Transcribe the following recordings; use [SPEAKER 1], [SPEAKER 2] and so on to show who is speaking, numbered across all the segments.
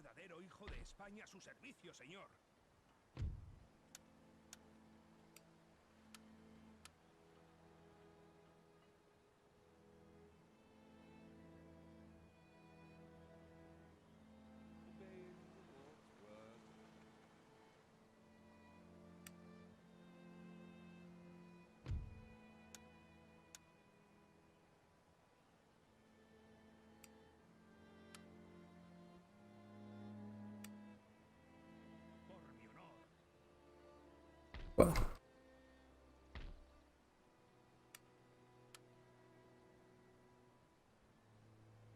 [SPEAKER 1] verdadero hijo de España a su servicio, señor.
[SPEAKER 2] Well,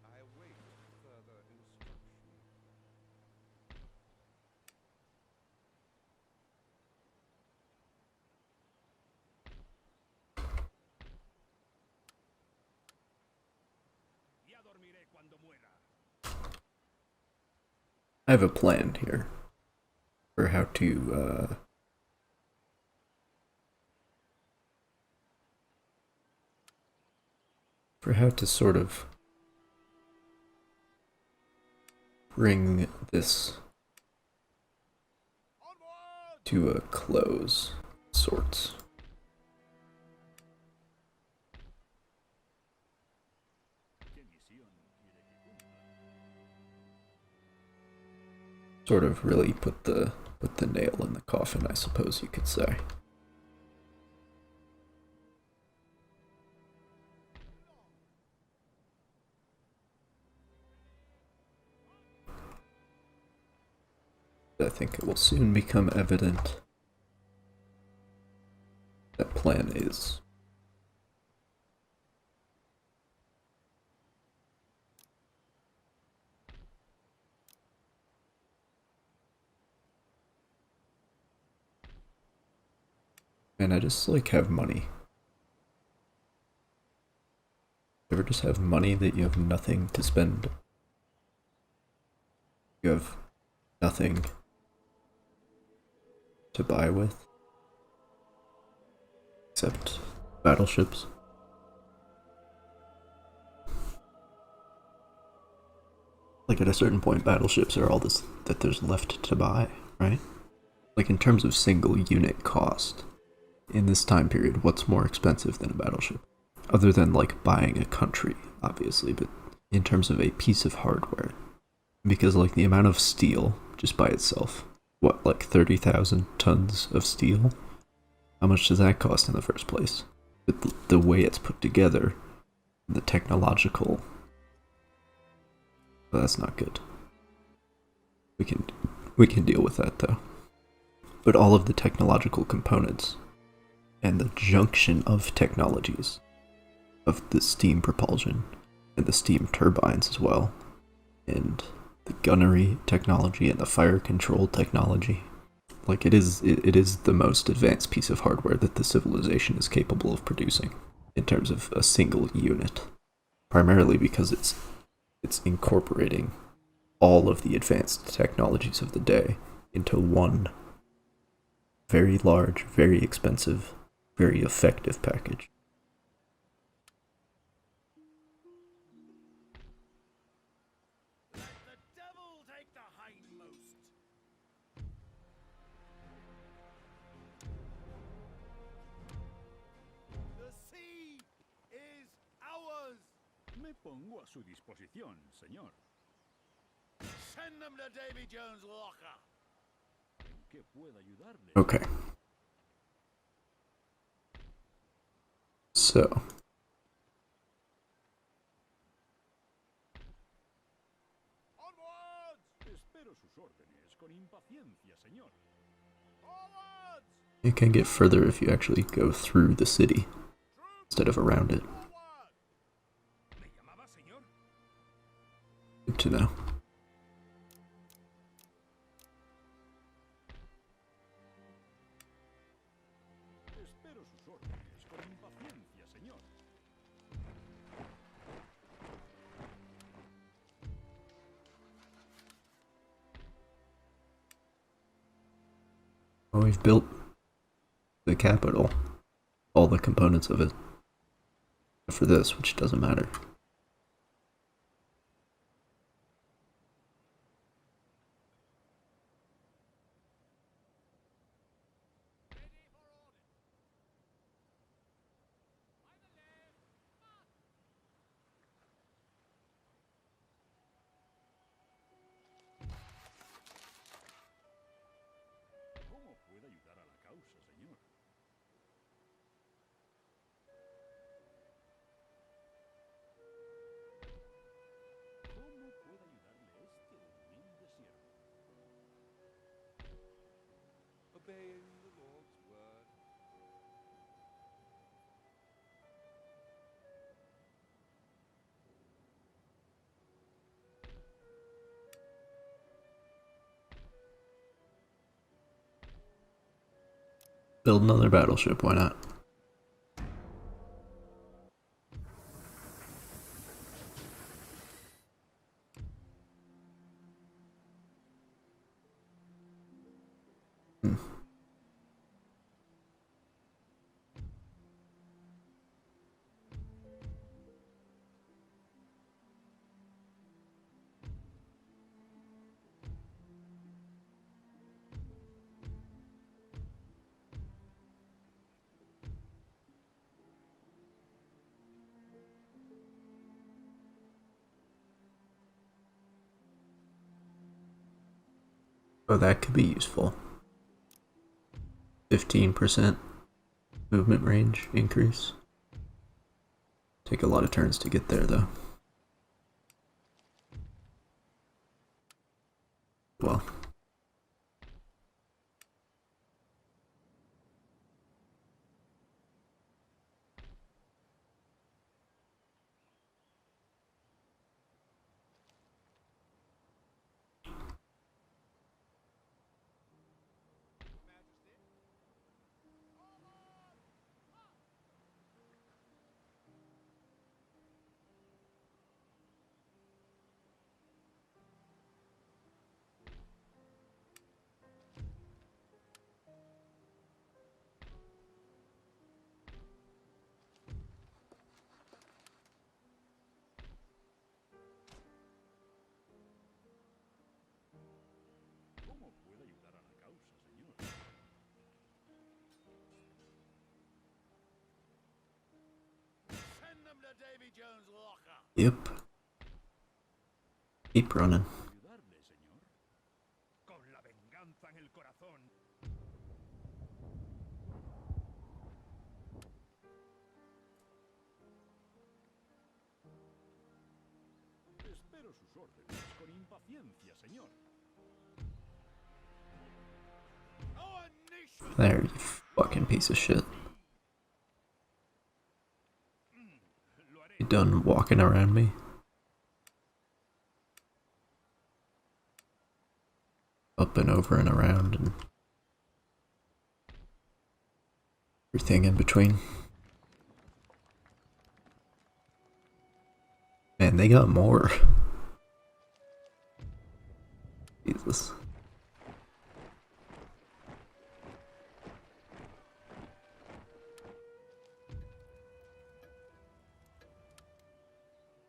[SPEAKER 1] I await further instruction. Ya dormiré cuando muera.
[SPEAKER 2] I have a plan here for how to sort of bring this to a close, sorts. Sort of really put the nail in the coffin, I suppose you could say. I think it will soon become evident that plan is. And I just like have money. You ever just have money that you have nothing to spend? You have nothing to buy with except battleships. Like at a certain point, battleships are all this that there's left to buy, right? Like in terms of single unit cost, in this time period, what's more expensive than a battleship? Other than like buying a country, obviously, but in terms of a piece of hardware. Because like the amount of steel, just by itself, what, like 30,000 tons of steel? How much does that cost in the first place? But the way it's put together, the technological, well, that's not good. We can deal with that though. But all of the technological components and the junction of technologies of the steam propulsion and the steam turbines as well, and the gunnery technology and the fire control technology. Like it is the most advanced piece of hardware that the civilization is capable of producing in terms of a single unit. Primarily because it's incorporating all of the advanced technologies of the day into one very large, very expensive, very effective package.
[SPEAKER 1] Let the devil take the hindmost. The sea is ours.
[SPEAKER 3] Me pongo a su disposición, señor.
[SPEAKER 1] Send them to Davy Jones' locker.
[SPEAKER 3] ¿En qué puedo ayudarle?
[SPEAKER 2] Okay. So,
[SPEAKER 3] Espero sus órdenes con impaciencia, señor.
[SPEAKER 2] you can get further if you actually go through the city instead of around it.
[SPEAKER 1] ¿Me llamaba, señor?
[SPEAKER 2] Good to know.
[SPEAKER 3] Espero sus órdenes con impaciencia, señor.
[SPEAKER 2] Well, we've built the capital, all the components of it, for this, which doesn't matter.
[SPEAKER 3] obeying the Lord's word.
[SPEAKER 2] Build another battleship, why not? Oh, that could be useful. 15% movement range increase. Take a lot of turns to get there, though. Well.
[SPEAKER 3] ¿Cómo puede ayudar a la causa, señor?
[SPEAKER 1] Send them to Davy Jones' locker.
[SPEAKER 2] Yep. Keep running.
[SPEAKER 3] ¿Ayudarle, señor? Con la venganza en el corazón. Espero sus órdenes con impaciencia, señor.
[SPEAKER 1] Oh, Nisha!
[SPEAKER 2] There, you fucking piece of shit.
[SPEAKER 3] Lo haré.
[SPEAKER 2] You done walking around me? Up and over and around and everything in between. Man, they got more. Jesus.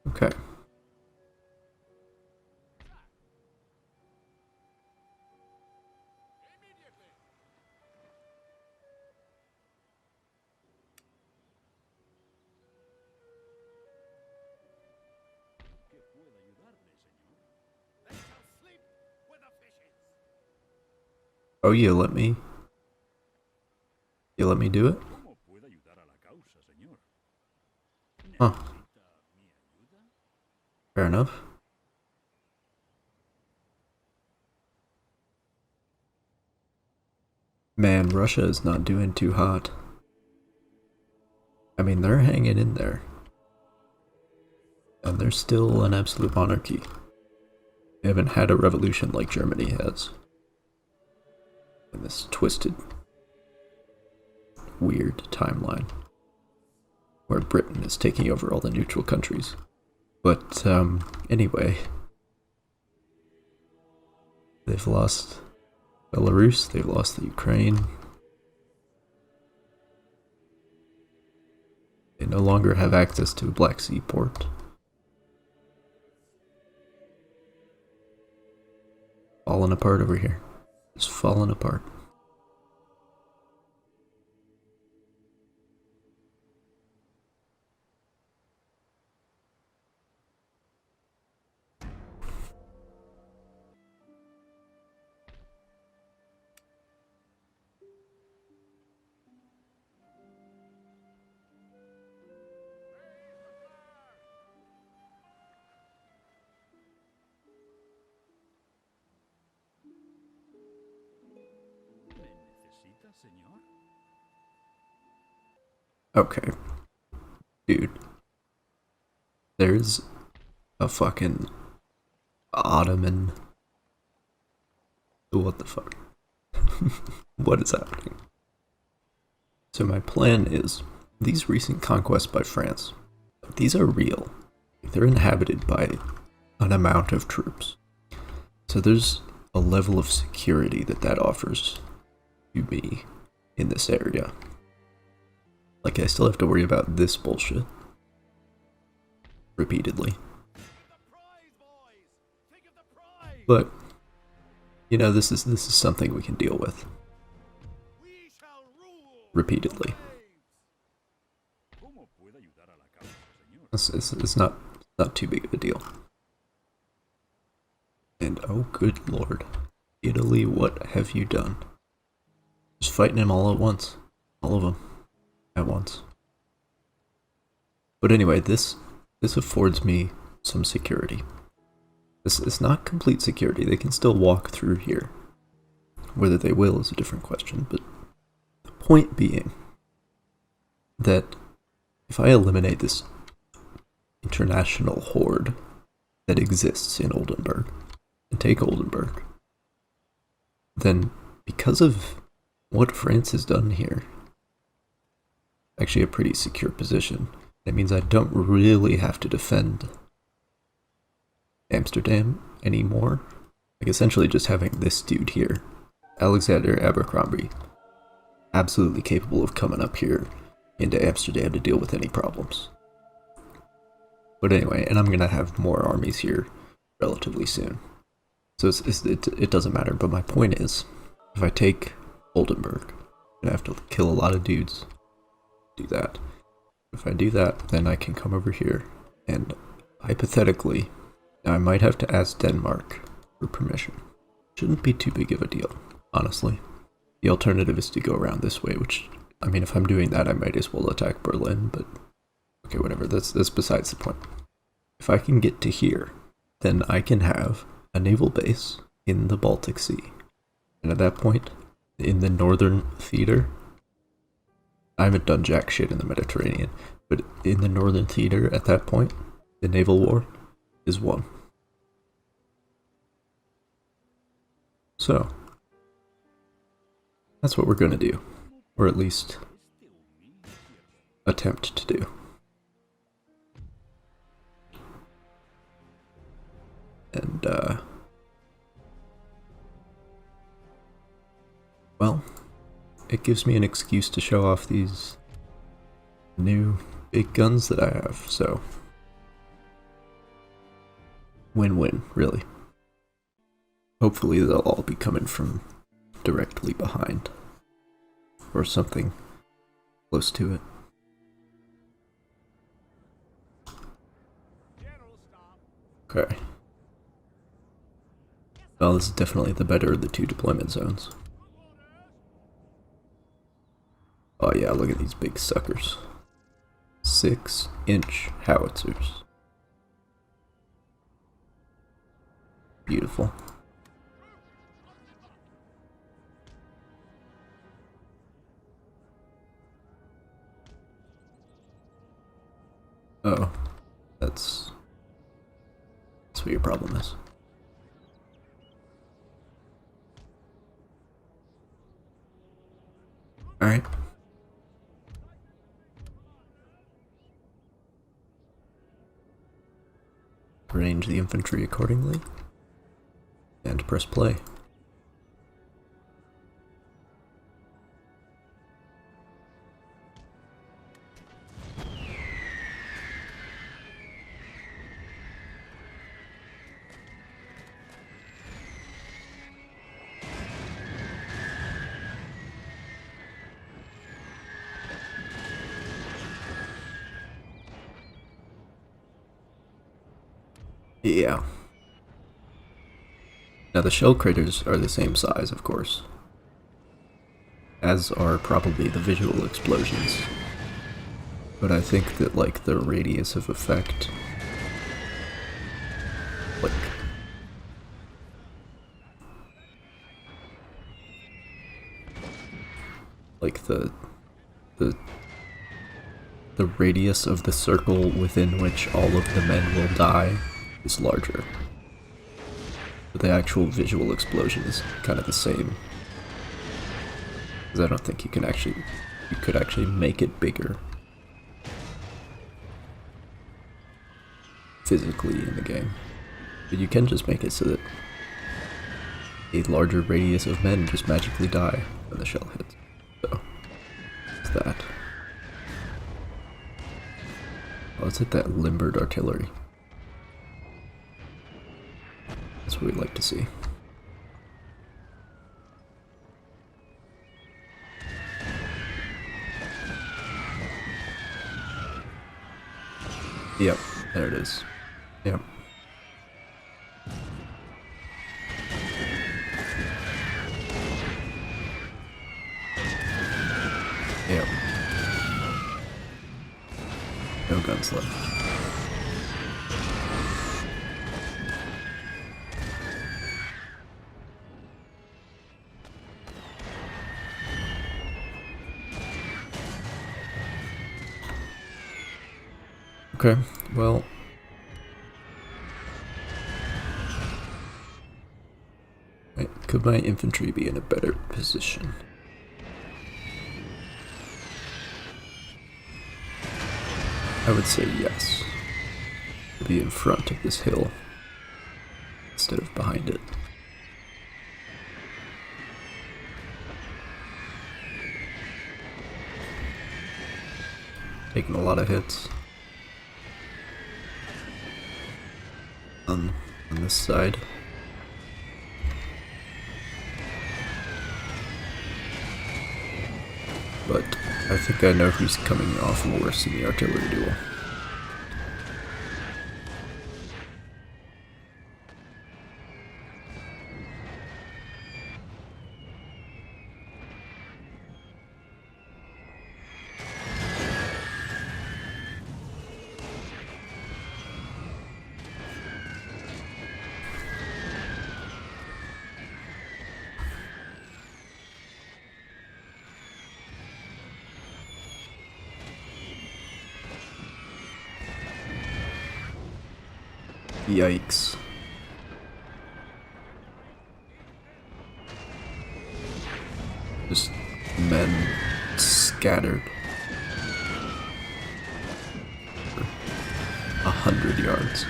[SPEAKER 2] Okay.
[SPEAKER 1] Immediately!
[SPEAKER 3] ¿Qué puede ayudarle, señor?
[SPEAKER 1] They shall sleep with the fishes!
[SPEAKER 2] Oh, you let me do it?
[SPEAKER 3] ¿Cómo puede ayudar a la causa, señor?
[SPEAKER 2] Huh.
[SPEAKER 3] ¿Necesita mi ayuda?
[SPEAKER 2] Fair enough. Man, Russia is not doing too hot. I mean, they're hanging in there. And they're still an absolute monarchy. They haven't had a revolution like Germany has. In this twisted, weird timeline. Where Britain is taking over all the neutral countries. But, anyway. They've lost Belarus, they've lost the Ukraine. They no longer have access to a Black Sea port. Falling apart over here. Just falling apart.
[SPEAKER 3] señor?
[SPEAKER 2] Okay. Dude. There's a fucking Ottoman. What the fuck? What is happening? So my plan is, these recent conquests by France, these are real. They're inhabited by an amount of troops. So there's a level of security that offers to me in this area. Like, I still have to worry about this bullshit repeatedly. But, you know, this is something we can deal with repeatedly.
[SPEAKER 3] ¿Cómo puedo ayudar a la causa, señor?
[SPEAKER 2] It's not too big of a deal. And oh good lord, Italy, what have you done? Just fighting him all at once. All of them. At once. But anyway, this affords me some security. This is not complete security. They can still walk through here. Whether they will is a different question, but the point being that if I eliminate this international horde that exists in Oldenburg and take Oldenburg, then because of what France has done here, actually a pretty secure position. That means I don't really have to defend Amsterdam anymore. Like, essentially just having this dude here, Alexander Abercrombie, absolutely capable of coming up here into Amsterdam to deal with any problems. But anyway, and I'm gonna have more armies here relatively soon. So it doesn't matter, but my point is, if I take Oldenburg, I'm gonna have to kill a lot of dudes. Do that. If I do that, then I can come over here, and hypothetically, I might have to ask Denmark for permission. Shouldn't be too big of a deal, honestly. The alternative is to go around this way, which, I mean, if I'm doing that, I might as well attack Berlin, but okay, whatever, that's besides the point. If I can get to here, then I can have a naval base in the Baltic Sea. And at that point, in the Northern Theater, I haven't done jack shit in the Mediterranean, but in the Northern Theater, at that point, the naval war is won. So, that's what we're gonna do. Or at least attempt to do. And, well, it gives me an excuse to show off these new big guns that I have, so win-win, really. Hopefully they'll all be coming from directly behind, or something close to it. Okay. Well, this is definitely the better of the two deployment zones. Oh yeah, look at these big suckers. 6-inch howitzers. Beautiful. Oh, that's what your problem is. Alright. Arrange the infantry accordingly, and press play. Yeah. Now the shell craters are the same size, of course, as are probably the visual explosions. But I think that, like, the radius of effect, like, like the the radius of the circle within which all of the men will die is larger. But the actual visual explosion is kind of the same. Because I don't think you could actually make it bigger physically in the game. But you can just make it so that a larger radius of men just magically die when the shell hits. So, it's that. Let's hit that limbered artillery. That's what we like to see. Yep, there it is. Yep. Yep. No guns left. Okay, well... could my infantry be in a better position? I would say yes. To be in front of this hill instead of behind it. Taking a lot of hits on this side. But I think I know who's coming off worse in the artillery duel. Yikes. Just men scattered for 100 yards.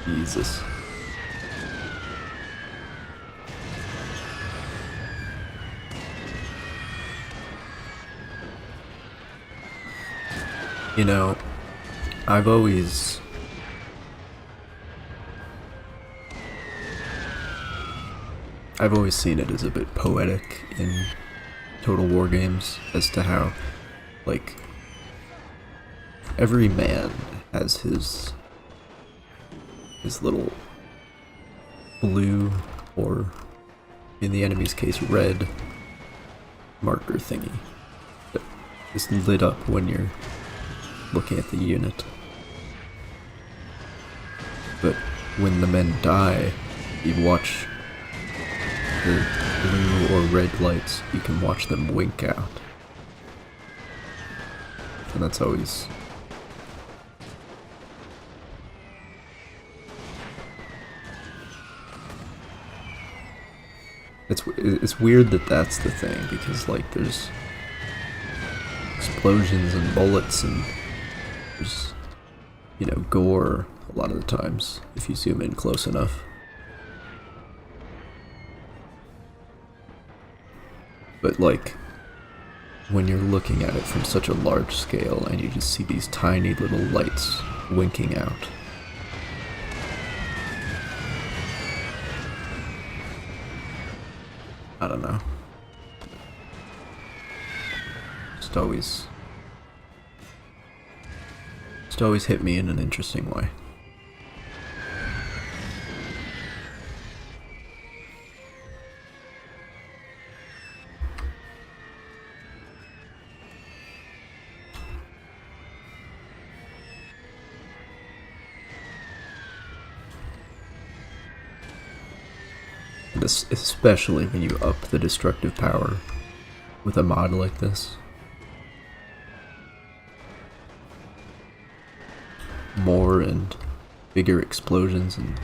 [SPEAKER 2] Jesus. You know, I've always seen it as a bit poetic in Total War games as to how, like, every man has his little blue, or in the enemy's case red, marker thingy that is lit up when you're looking at the unit. But when the men die, you watch the blue or red lights, you can watch them wink out. And that's always... It's weird that that's the thing, because, like, there's explosions and bullets and there's, you know, gore a lot of the times if you zoom in close enough. But, like, when you're looking at it from such a large scale and you just see these tiny little lights winking out, I don't know. just always hit me in an interesting way. Especially when you up the destructive power with a mod like this. More and bigger explosions and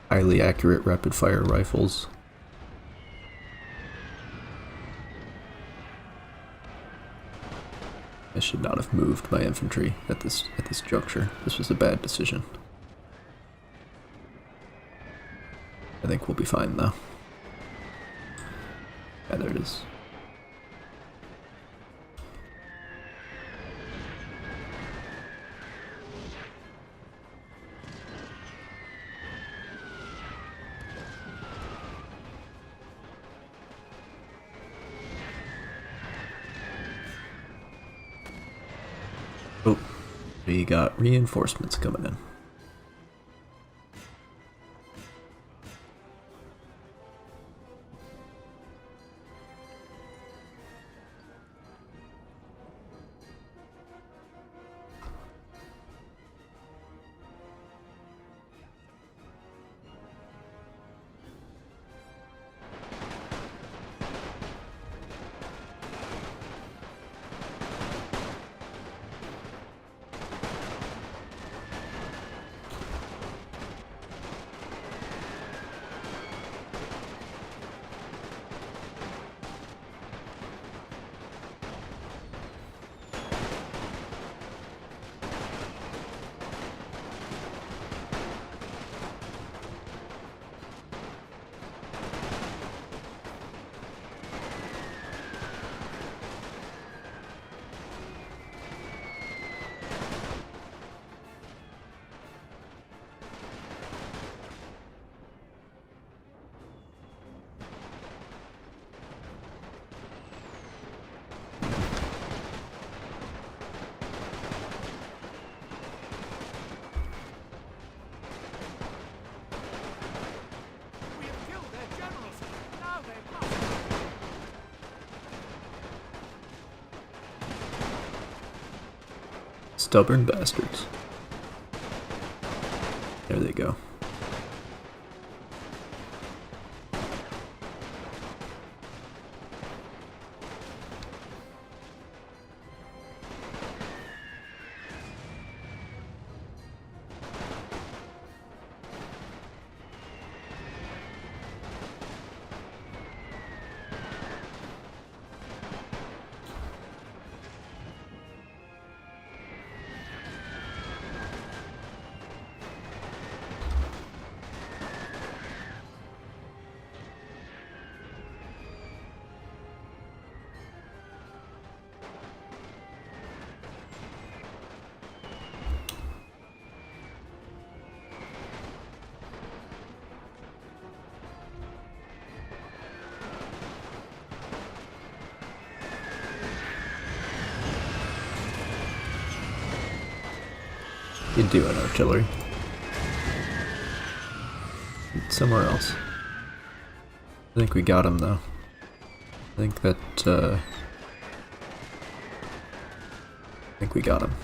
[SPEAKER 2] highly accurate rapid fire rifles. I should not have moved my infantry at this juncture. This was a bad decision. I think we'll be fine though. Yeah, there it is. Oh, we got reinforcements coming in.
[SPEAKER 1] We have killed their generals. Now they must.
[SPEAKER 2] Stubborn bastards. There they go. You do an artillery. Somewhere else. I think we got him though. I think we got him.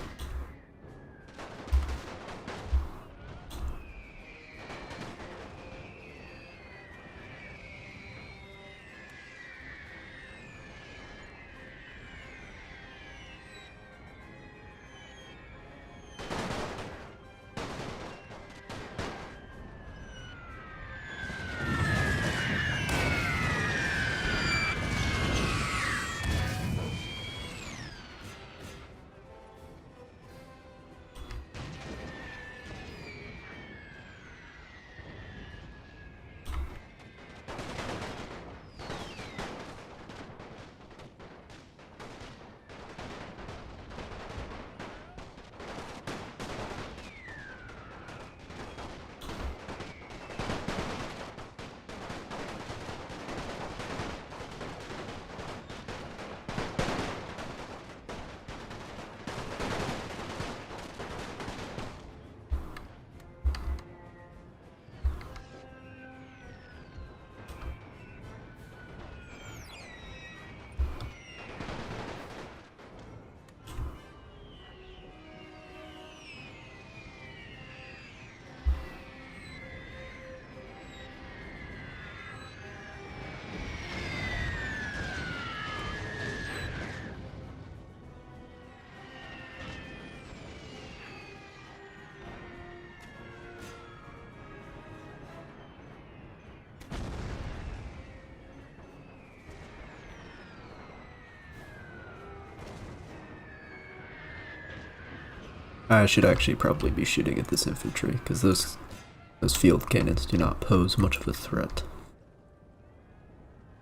[SPEAKER 2] I should actually probably be shooting at this infantry, because those field cannons do not pose much of a threat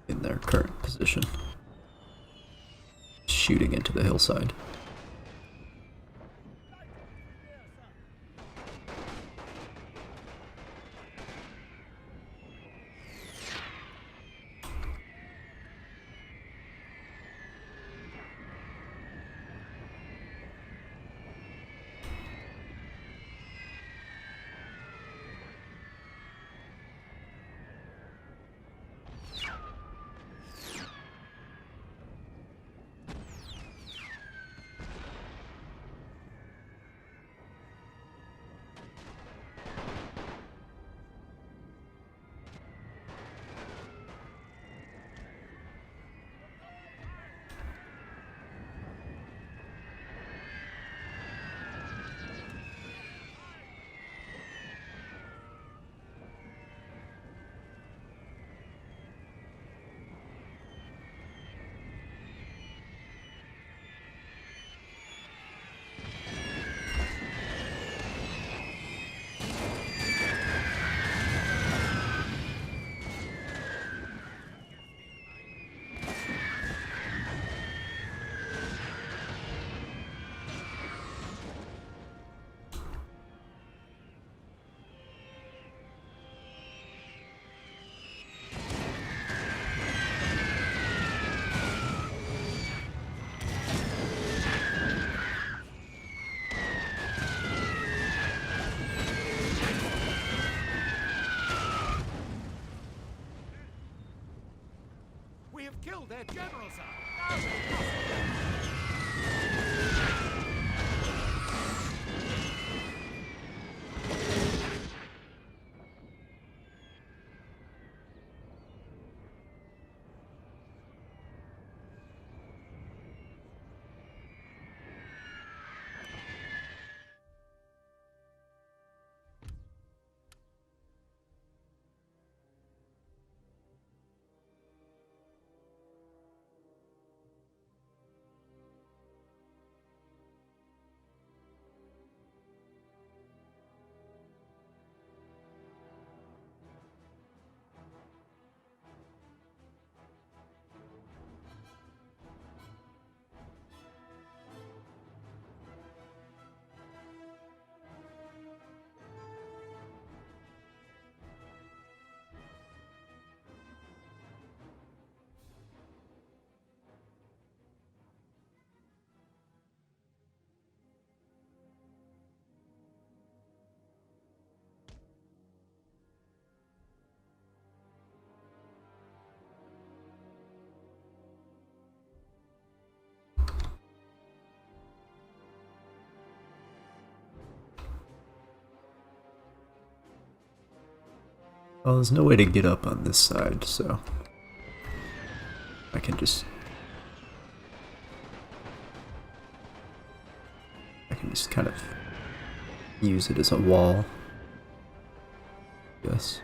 [SPEAKER 2] in their current position. Shooting into the hillside.
[SPEAKER 1] We have killed their general, sir.
[SPEAKER 2] Well, there's no way to get up on this side, so I can just kind of use it as a wall. Yes.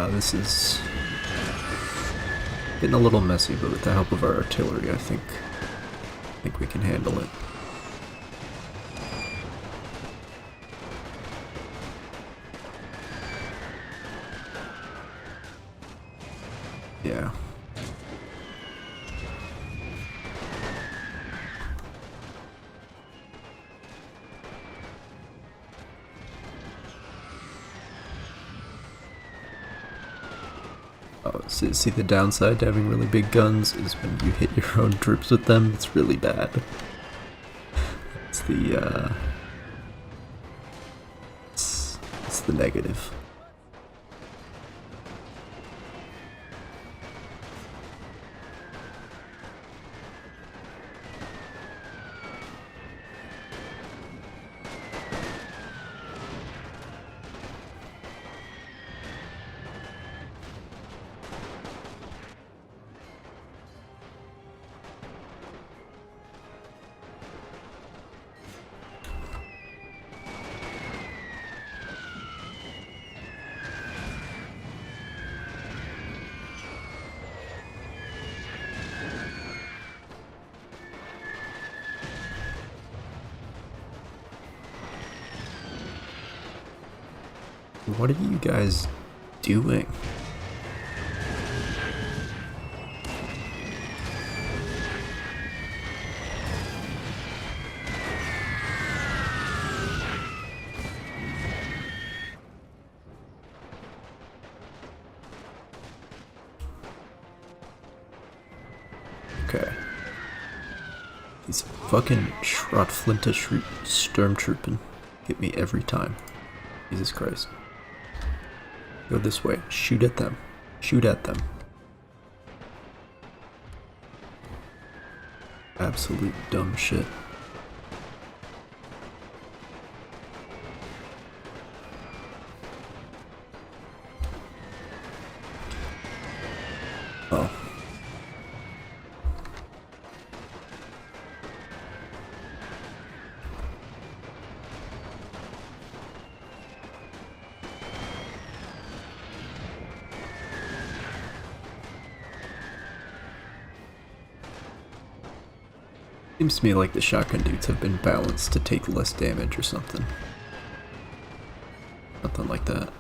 [SPEAKER 2] This is getting a little messy, but with the help of our artillery, I think we can handle it. Yeah. Oh, see the downside to having really big guns is when you hit your own troops with them, it's really bad. It's the negative. What are you guys doing? Okay. These fucking Schrotflinte stormtrooping get me every time. Jesus Christ. Go this way. Shoot at them. Shoot at them. Absolute dumb shit. Oh. Seems to me like the shotgun dudes have been balanced to take less damage or something. Something like that.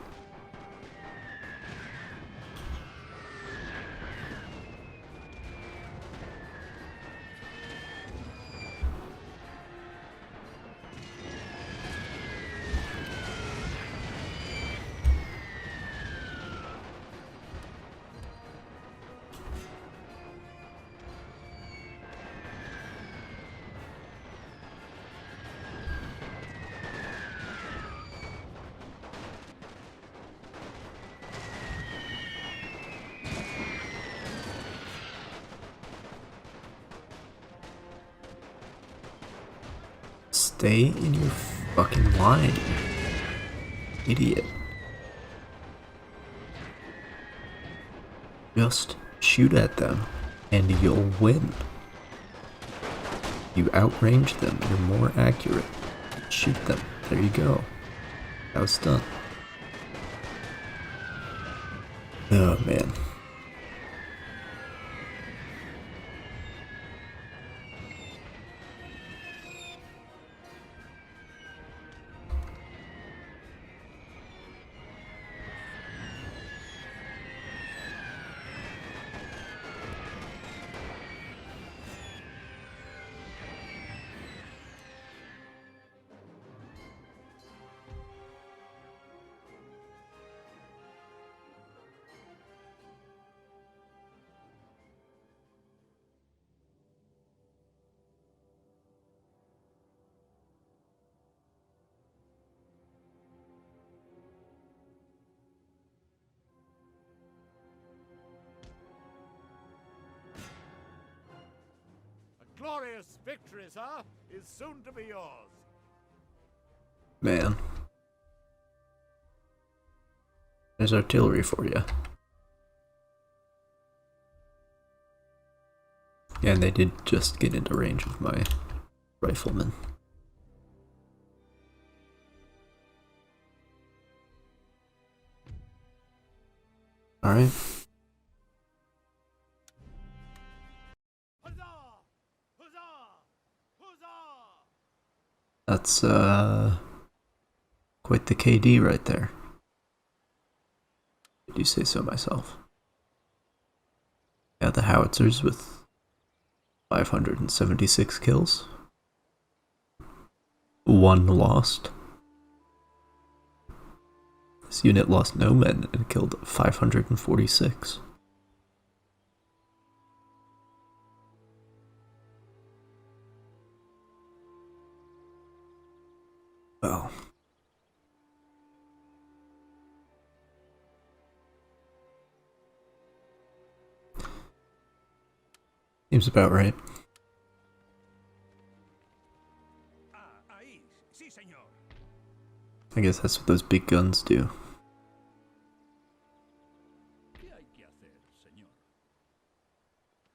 [SPEAKER 2] Stay in your fucking line, idiot. Just shoot at them, and you'll win. You outrange them, you're more accurate. Shoot them. There you go. That was done. Oh man.
[SPEAKER 1] Glorious victory, sir, is soon to be yours.
[SPEAKER 2] Man. There's artillery for you. And they did just get into range of my riflemen. Alright. That's, quite the KD right there. Did you say so myself? Yeah, the howitzers with 576 kills. 1 lost. This unit lost no men and killed 546. Seems about right.
[SPEAKER 3] Ah, ahí. Sí, señor.
[SPEAKER 2] I guess that's what those big guns do.
[SPEAKER 3] ¿Qué hay que hacer, señor?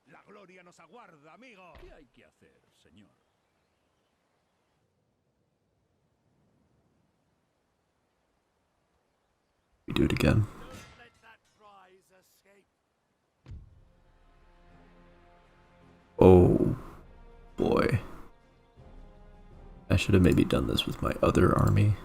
[SPEAKER 3] La gloria nos aguarda, amigo. ¿Qué hay que hacer, señor?
[SPEAKER 2] We do it again.
[SPEAKER 1] Don't let that prize escape.
[SPEAKER 2] Oh boy. I should have maybe done this with my other army.